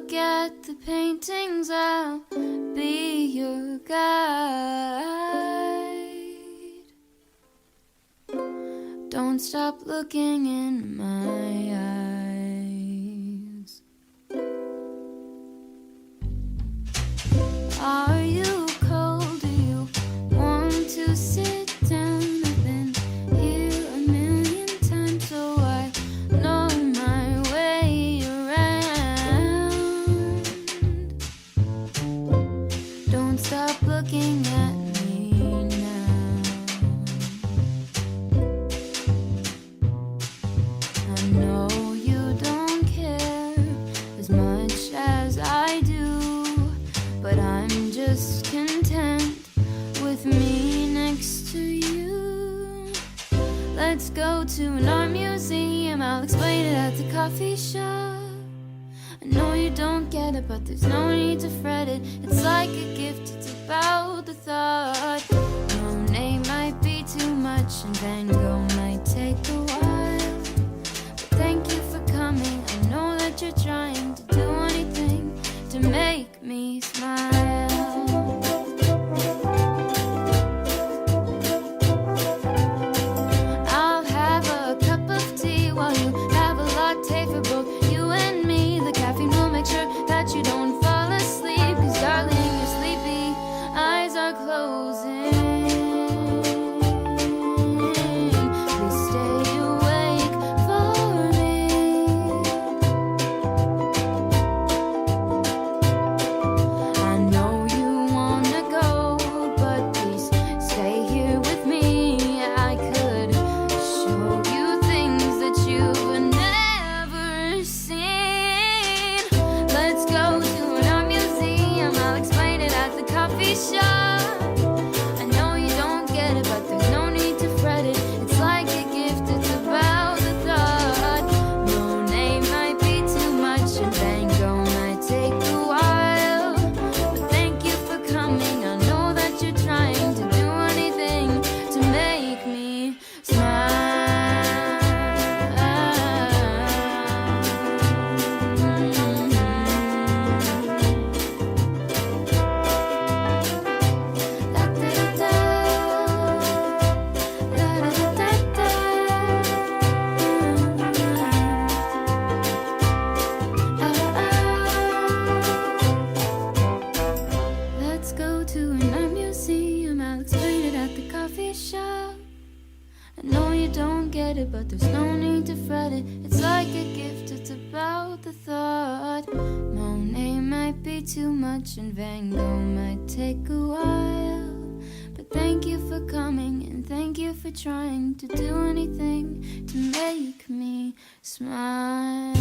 look at the paintings, I'll be your guide. Don't stop looking in my eyes. Are you cold? Do you want to sit down? I've been here a million times, so I know my way around. Don't stop looking at me now. I know you don't care as much as I do, but I'm just content with me next to you. Let's go to an art museum, I'll explain it at the coffee shop. I know you don't get it, but there's no need to fret it. It's like a gift, it's about the thought. Monet might be too much and Van Gogh might take a while, but thank you for coming. I know that you're trying to do anything to make me smile. I'll have a cup of tea while you have a latte for both you and me. The caffeine will make sure that you don't fall asleep, 'cause darling, you're sleepy, eyes are closing. Please stay awake for me. I know you wanna go, but please stay here with me. I could show you things that you've never seen. Let's go to an art museum, I'll explain it at the coffee shop. I know you don't get it, but there's no need to fret it. It's like a gift, it's about the thought. Monet might be too much and Van Gogh might take a while, but thank you for coming. I know that you're trying to do anything to make me Let's go to an art museum, I'll explain it at the coffee shop. I know you don't get it, but there's no need to fret it. It's like a gift, it's about the thought. Monet might be too much and Van Gogh might take a while, but thank you for coming and thank you for trying to do anything to make me smile.